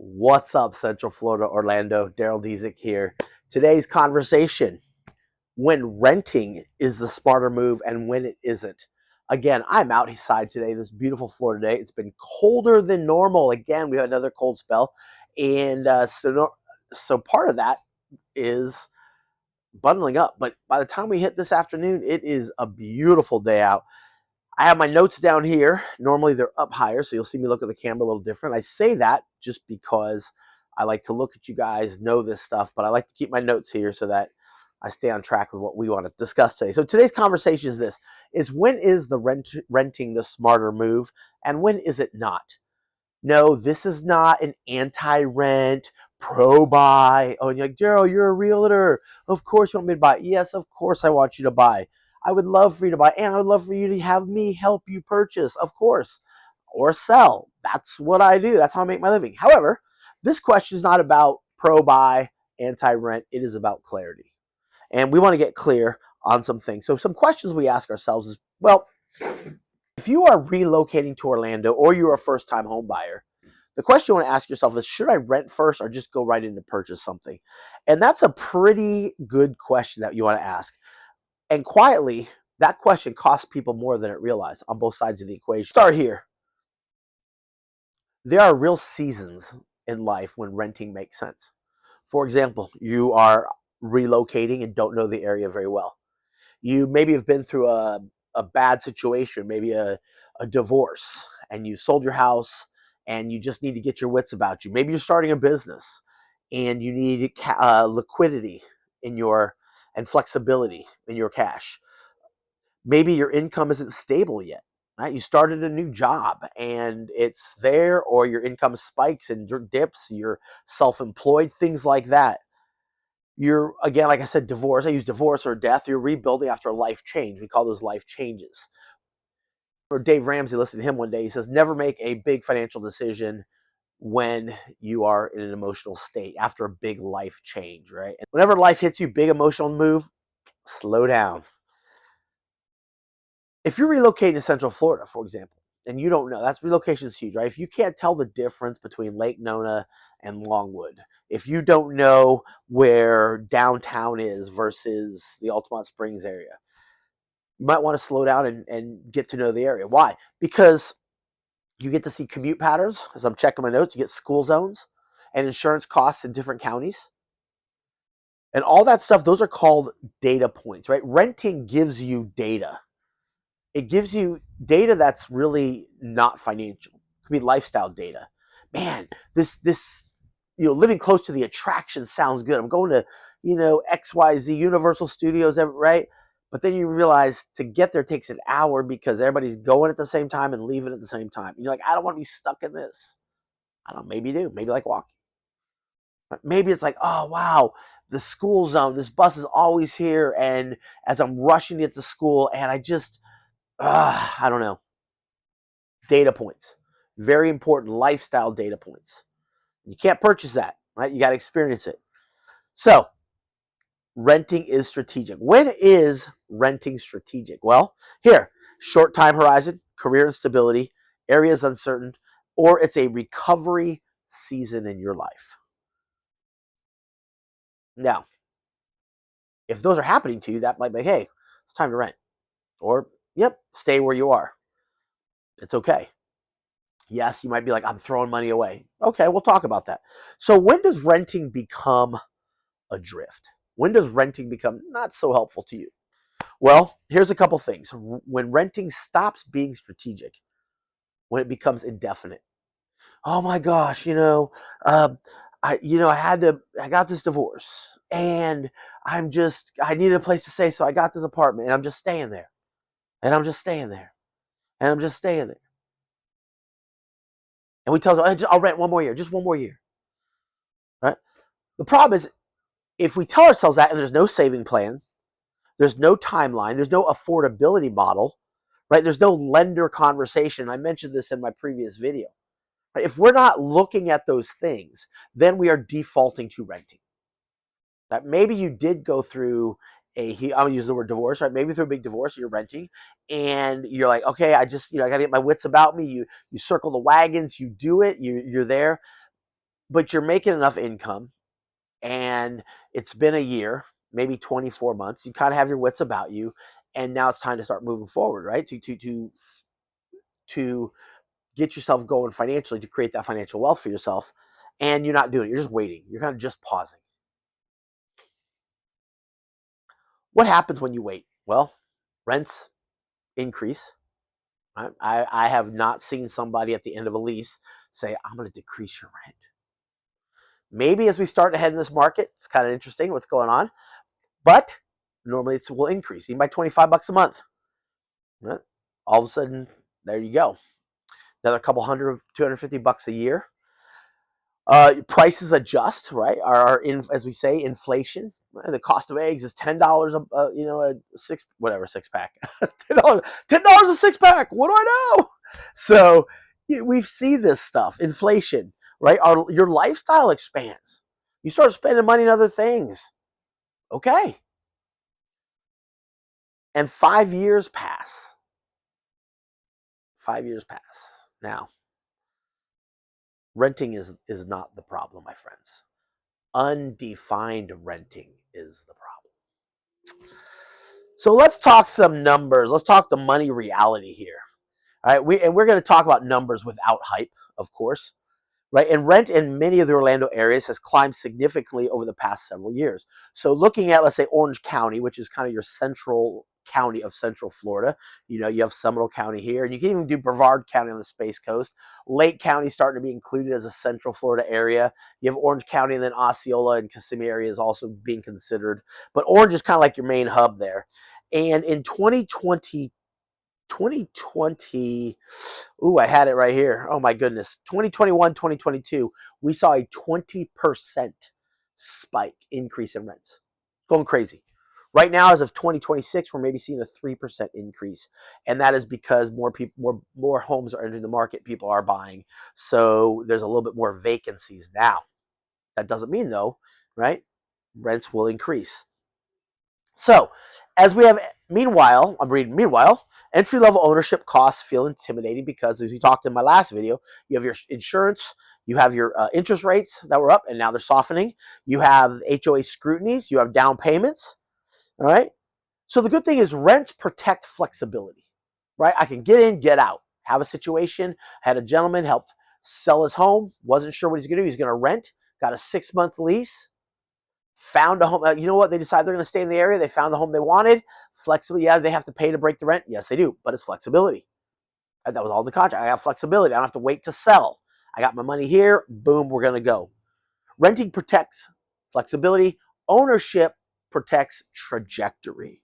What's up, Central Florida, Orlando? Daryl Dezick here. Today's conversation: when renting is the smarter move and when it isn't. Again, I'm outside today, this beautiful Florida day. It's been colder than normal. Again, we had another cold spell. And so part of that is bundling up. But by the time we hit this afternoon, it is a beautiful day out. I have my notes down here. Normally they're up higher, so you'll see me look at the camera a little different. I say that just because I like to look at you guys, know this stuff, but I like to keep my notes here so that I stay on track with what we want to discuss today. So today's conversation is this: is when is the renting the smarter move and when is it not? No, this is not an anti-rent, pro-buy. Oh, and you're like, Daryl, you're a realtor. Of course you want me to buy. Yes, of course I want you to buy. I would love for you to buy, and I would love for you to have me help you purchase, of course, or sell. That's what I do. That's how I make my living. However, this question is not about pro-buy, anti-rent. It is about clarity. And we want to get clear on some things. So some questions we ask ourselves is, well, if you are relocating to Orlando or you're a first-time home buyer, the question you want to ask yourself is, should I rent first or just go right in to purchase something? And that's a pretty good question that you want to ask. And quietly, that question costs people more than it realizes on both sides of the equation. Start here. There are real seasons in life when renting makes sense. For example, you are relocating and don't know the area very well. You maybe have been through a bad situation, maybe a divorce, and you sold your house and you just need to get your wits about you. Maybe you're starting a business and you need liquidity in your and flexibility in your cash. Maybe your income isn't stable yet. Right? You started a new job and it's there, or your income spikes and dips. You're self-employed, things like that. You're, again, like I said, divorce. I use divorce or death. You're rebuilding after a life change. We call those life changes. Or Dave Ramsey, listened to him one day. He says, never make a big financial decision when you are in an emotional state after a big life change, right? And whenever life hits you, big emotional move, slow down. If you're relocating to Central Florida, for example, and you don't know, that's relocation is huge, right? If you can't tell the difference between Lake Nona and Longwood, if you don't know where downtown is versus the Altamont Springs area, you might want to slow down and get to know the area. Why? Because you get to see commute patterns. As I'm checking my notes, you get school zones and insurance costs in different counties. And all that stuff, those are called data points, right? Renting gives you data. It gives you data that's really not financial. It could be lifestyle data. Man, this living close to the attraction sounds good. I'm going to, XYZ Universal Studios, right? But then you realize to get there takes an hour because everybody's going at the same time and leaving at the same time. And you're like, I don't want to be stuck in this. I don't know, maybe you do. Maybe like walking. But maybe it's like, oh wow, the school zone, this bus is always here, and as I'm rushing to get to school, and I don't know. Data points. Very important lifestyle data points. You can't purchase that, right? You got to experience it. So, renting is strategic. When is renting strategic? Well, here, short time horizon, career instability, areas uncertain, or it's a recovery season in your life. Now, if those are happening to you, that might be, hey, it's time to rent. Or, yep, stay where you are. It's okay. Yes, you might be like, I'm throwing money away. Okay, we'll talk about that. So, when does renting become a drift? When does renting become not so helpful to you? Well, here's a couple things. When renting stops being strategic, when it becomes indefinite. Oh my gosh, I got this divorce, and I needed a place to stay, so I got this apartment, and I'm just staying there, and I'm just staying there, and I'm just staying there. And we tell them, I'll rent one more year, just one more year, right? The problem is, if we tell ourselves that and there's no saving plan, there's no timeline, there's no affordability model, right? There's no lender conversation. I mentioned this in my previous video. Right? If we're not looking at those things, then we are defaulting to renting. That maybe you did go through I'm gonna use the word divorce, right? Maybe through a big divorce, you're renting, and you're like, okay, I gotta get my wits about me. You circle the wagons, you do it, you're there. but you're making enough income and it's been a year, maybe 24 months. You kind of have your wits about you, and now it's time to start moving forward, right? To get yourself going financially, to create that financial wealth for yourself, and you're not doing it. You're just waiting. You're kind of just pausing. What happens when you wait? Well, rents increase. I have not seen somebody at the end of a lease say, I'm going to decrease your rent. Maybe as we start to head in this market, it's kind of interesting what's going on, but normally it will increase even by $25 a month. All of a sudden, there you go. Another couple hundred, $250 a year. Prices adjust, right? Are in, as we say, inflation. The cost of eggs is $10 a six pack. $10 a six pack. What do I know? So we see this stuff, inflation, right? Your lifestyle expands. You start spending money on other things. Okay. And 5 years pass. 5 years pass. Now, renting is not the problem, my friends. Undefined renting is the problem. So let's talk some numbers. Let's talk the money reality here. All right, we're going to talk about numbers without hype, of course, right? And rent in many of the Orlando areas has climbed significantly over the past several years. So looking at, let's say, Orange County, which is kind of your central county of Central Florida. You have Seminole County here, and you can even do Brevard County on the Space Coast. Lake County starting to be included as a Central Florida area. You have Orange County, and then Osceola and Kissimmee area is also being considered. But Orange is kind of like your main hub there. And in 2020, I had it right here. Oh my goodness. 2021, 2022, we saw a 20% spike increase in rents. Going crazy. Right now, as of 2026, we're maybe seeing a 3% increase. And that is because more homes are entering the market. People are buying. So there's a little bit more vacancies now. That doesn't mean, though, right? Rents will increase. So, as we have, meanwhile, entry-level ownership costs feel intimidating because, as we talked in my last video, you have your insurance, you have your interest rates that were up, and now they're softening. You have HOA scrutinies, you have down payments, all right? So the good thing is rents protect flexibility, right? I can get in, get out. Have a situation. I had a gentleman helped sell his home, wasn't sure what he's going to do. He's going to rent, got a 6-month lease, found a home. You know what? They decide they're going to stay in the area. They found the home they wanted. Flexible. Yeah, they have to pay to break the rent. Yes, they do. But it's flexibility. That was all the contract. I have flexibility. I don't have to wait to sell. I got my money here. Boom, we're going to go. Renting protects flexibility. Ownership protects trajectory.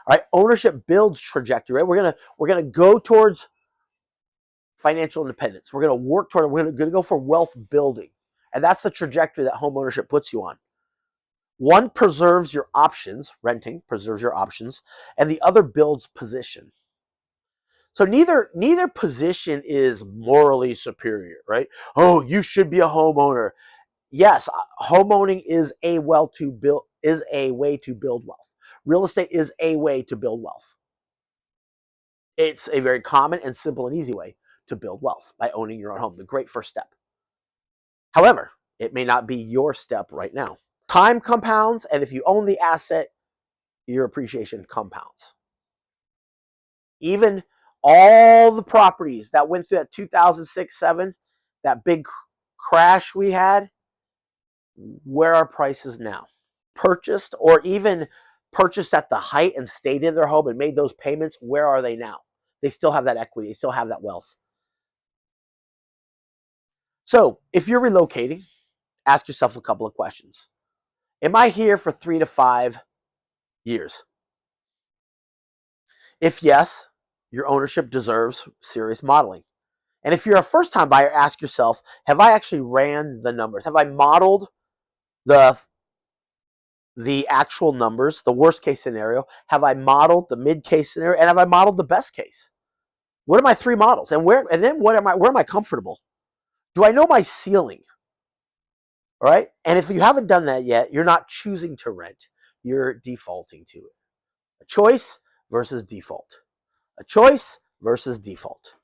All right. Ownership builds trajectory. Right? We're gonna go towards financial independence. We're going to work toward it. We're going to go for wealth building. And that's the trajectory that home ownership puts you on. One preserves your options, renting preserves your options, and the other builds position. So neither position is morally superior, right? Oh, you should be a homeowner. Yes, homeowning is a way to build wealth. Real estate is a way to build wealth. It's a very common and simple and easy way to build wealth by owning your own home. The great first step. However, it may not be your step right now. Time compounds, and if you own the asset, your appreciation compounds. Even all the properties that went through that 2006-07, that big crash we had, where are prices now? Purchased or even purchased at the height and stayed in their home and made those payments, where are they now? They still have that equity. They still have that wealth. So if you're relocating, ask yourself a couple of questions. Am I here for 3 to 5 years? If yes, your ownership deserves serious modeling. And if you're a first-time buyer, ask yourself, have I actually ran the numbers? Have I modeled the actual numbers, the worst case scenario? Have I modeled the mid case scenario? And have I modeled the best case? What are my 3 models? And where am I comfortable? Do I know my ceiling? All right? And if you haven't done that yet, you're not choosing to rent. You're defaulting to it. A choice versus default. A choice versus default.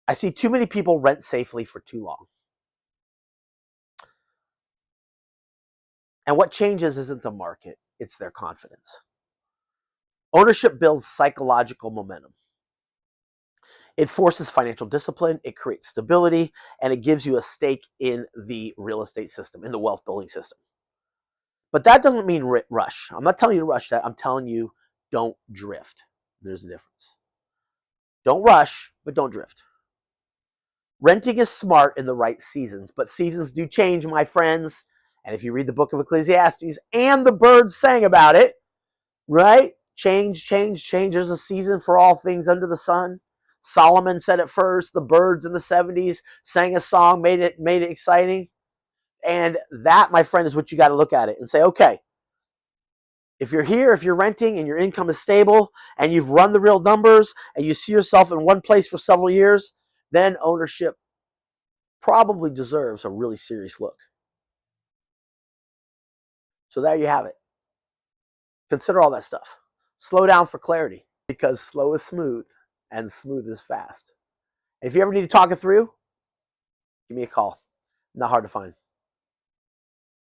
I see too many people rent safely for too long. And what changes isn't the market, it's their confidence. Ownership builds psychological momentum. It forces financial discipline, it creates stability, and it gives you a stake in the real estate system, in the wealth building system. But that doesn't mean rush. I'm not telling you to rush that. I'm telling you don't drift. There's a difference. Don't rush, but don't drift. Renting is smart in the right seasons, but seasons do change, my friends. And if you read the book of Ecclesiastes, and the birds sang about it, right? Change, change, change. There's a season for all things under the sun. Solomon said it first. The birds in the 70s sang a song, made it exciting. And that, my friend, is what you got to look at it and say, okay, if you're here, if you're renting and your income is stable and you've run the real numbers and you see yourself in one place for several years, then ownership probably deserves a really serious look. So there you have it. Consider all that stuff. Slow down for clarity, because slow is smooth and smooth is fast. If you ever need to talk it through, give me a call. Not hard to find.